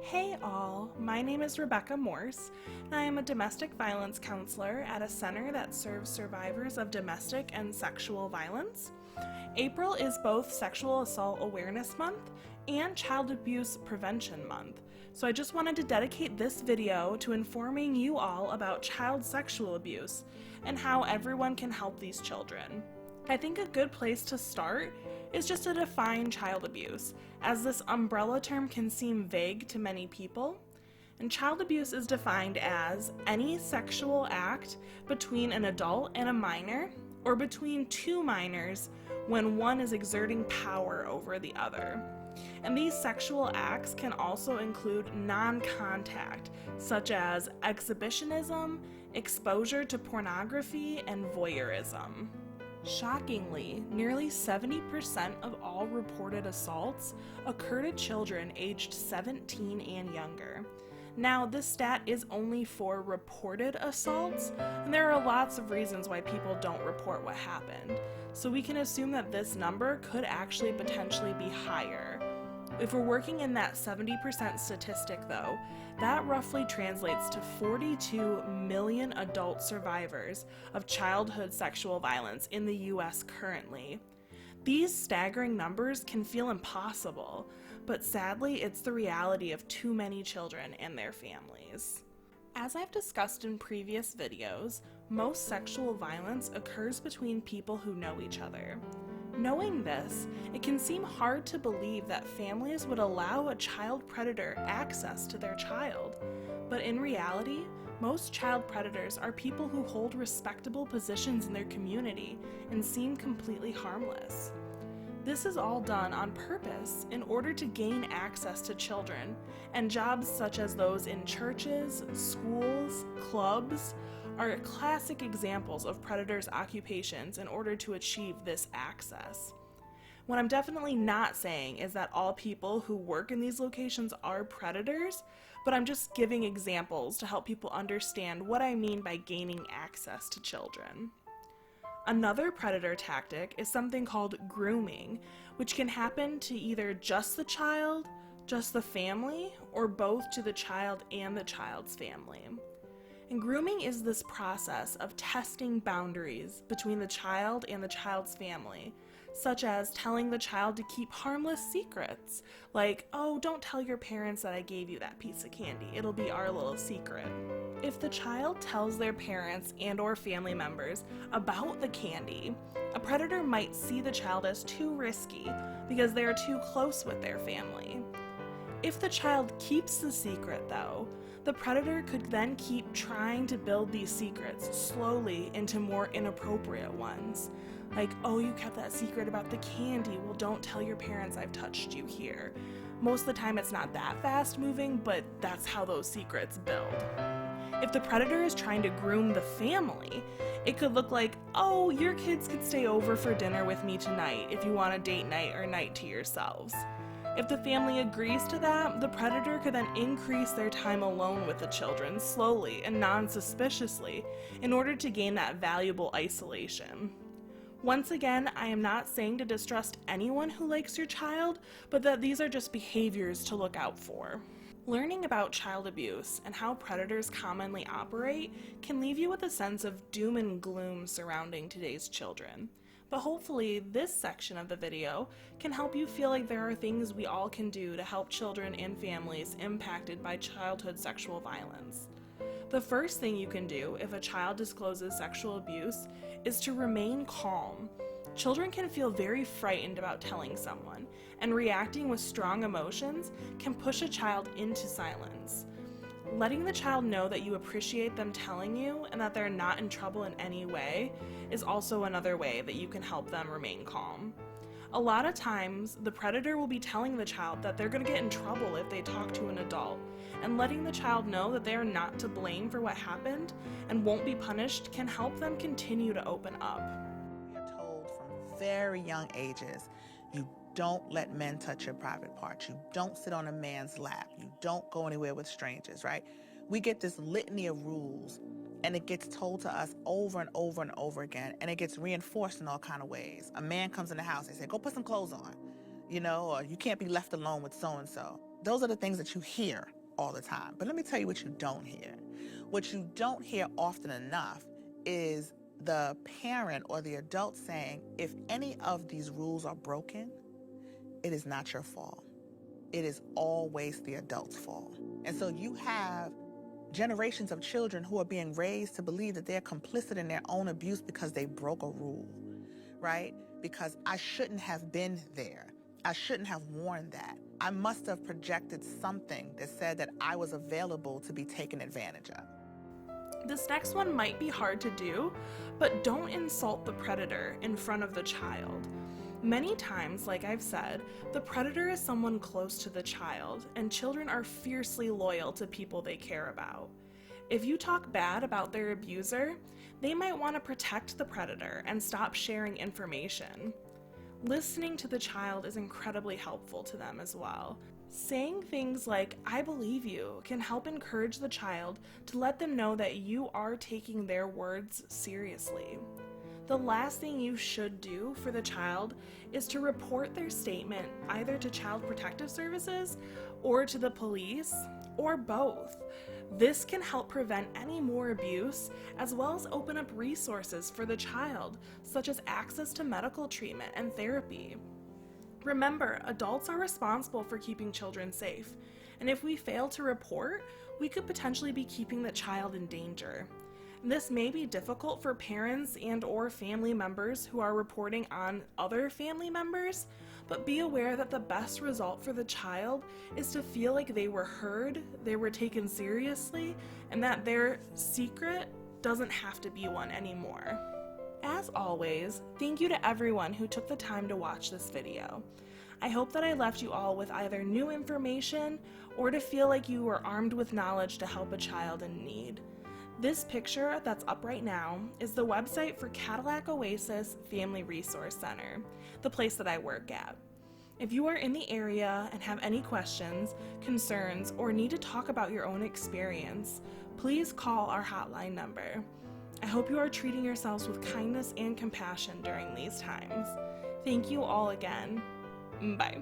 Hey all, my name is Rebecca Morse, and I am a domestic violence counselor at a center that serves survivors of domestic and sexual violence. April is both Sexual Assault Awareness Month and Child Abuse Prevention Month, so I just wanted to dedicate this video to informing you all about child sexual abuse and how everyone can help these children. I think a good place to start is just to define child abuse, as this umbrella term can seem vague to many people. And child abuse is defined as any sexual act between an adult and a minor, or between two minors when one is exerting power over the other. And these sexual acts can also include non-contact, such as exhibitionism, exposure to pornography, and voyeurism. Shockingly, nearly 70% of all reported assaults occur to children aged 17 and younger. Now, this stat is only for reported assaults, and there are lots of reasons why people don't report what happened, so we can assume that this number could actually potentially be higher. If we're working in that 70% statistic though, that roughly translates to 42 million adult survivors of childhood sexual violence in the US currently. These staggering numbers can feel impossible, but sadly it's the reality of too many children and their families. As I've discussed in previous videos, most sexual violence occurs between people who know each other. Knowing this, it can seem hard to believe that families would allow a child predator access to their child. But in reality, most child predators are people who hold respectable positions in their community and seem completely harmless. This is all done on purpose in order to gain access to children, and jobs such as those in churches, schools, clubs, are classic examples of predators' occupations in order to achieve this access. What I'm definitely not saying is that all people who work in these locations are predators, but I'm just giving examples to help people understand what I mean by gaining access to children. Another predator tactic is something called grooming, which can happen to either just the child, just the family, or both to the child and the child's family. And grooming is this process of testing boundaries between the child and the child's family, such as telling the child to keep harmless secrets, like, oh, don't tell your parents that I gave you that piece of candy, it'll be our little secret. If the child tells their parents and or family members about the candy, a predator might see the child as too risky because they are too close with their family. If the child keeps the secret though, the predator could then keep trying to build these secrets slowly into more inappropriate ones. Like, oh, you kept that secret about the candy, well, don't tell your parents I've touched you here. Most of the time it's not that fast moving, but that's how those secrets build. If the predator is trying to groom the family, it could look like, oh, your kids could stay over for dinner with me tonight if you want a date night or night to yourselves. If the family agrees to that, the predator could then increase their time alone with the children slowly and non-suspiciously in order to gain that valuable isolation. Once again, I am not saying to distrust anyone who likes your child, but that these are just behaviors to look out for. Learning about child abuse and how predators commonly operate can leave you with a sense of doom and gloom surrounding today's children. But hopefully this section of the video can help you feel like there are things we all can do to help children and families impacted by childhood sexual violence. The first thing you can do if a child discloses sexual abuse is to remain calm. Children can feel very frightened about telling someone, and reacting with strong emotions can push a child into silence. Letting the child know that you appreciate them telling you and that they're not in trouble in any way is also another way that you can help them remain calm. A lot of times, the predator will be telling the child that they're going to get in trouble if they talk to an adult, and letting the child know that they are not to blame for what happened and won't be punished can help them continue to open up. We are told from very young ages, you don't let men touch your private parts. You don't sit on a man's lap. You don't go anywhere with strangers, right? We get this litany of rules, and it gets told to us over and over and over again, and it gets reinforced in all kind of ways. A man comes in the house, they say, go put some clothes on, or you can't be left alone with so-and-so. Those are the things that you hear all the time. But let me tell you what you don't hear. What you don't hear often enough is the parent or the adult saying, if any of these rules are broken, it is not your fault. It is always the adult's fault. And so you have generations of children who are being raised to believe that they're complicit in their own abuse because they broke a rule, right? Because I shouldn't have been there. I shouldn't have worn that. I must have projected something that said that I was available to be taken advantage of. This next one might be hard to do, but don't insult the predator in front of the child. Many times, like I've said, the predator is someone close to the child, and children are fiercely loyal to people they care about. If you talk bad about their abuser, they might want to protect the predator and stop sharing information. Listening to the child is incredibly helpful to them as well. Saying things like, "I believe you," can help encourage the child to let them know that you are taking their words seriously. The last thing you should do for the child is to report their statement either to Child Protective Services or to the police, or both. This can help prevent any more abuse, as well as open up resources for the child, such as access to medical treatment and therapy. Remember, adults are responsible for keeping children safe, and if we fail to report, we could potentially be keeping the child in danger. This may be difficult for parents and/or family members who are reporting on other family members, but be aware that the best result for the child is to feel like they were heard, they were taken seriously, and that their secret doesn't have to be one anymore. As always, thank you to everyone who took the time to watch this video. I hope that I left you all with either new information or to feel like you were armed with knowledge to help a child in need. This picture that's up right now is the website for Cadillac Oasis Family Resource Center, the place that I work at. If you are in the area and have any questions, concerns, or need to talk about your own experience, please call our hotline number. I hope you are treating yourselves with kindness and compassion during these times. Thank you all again. Bye.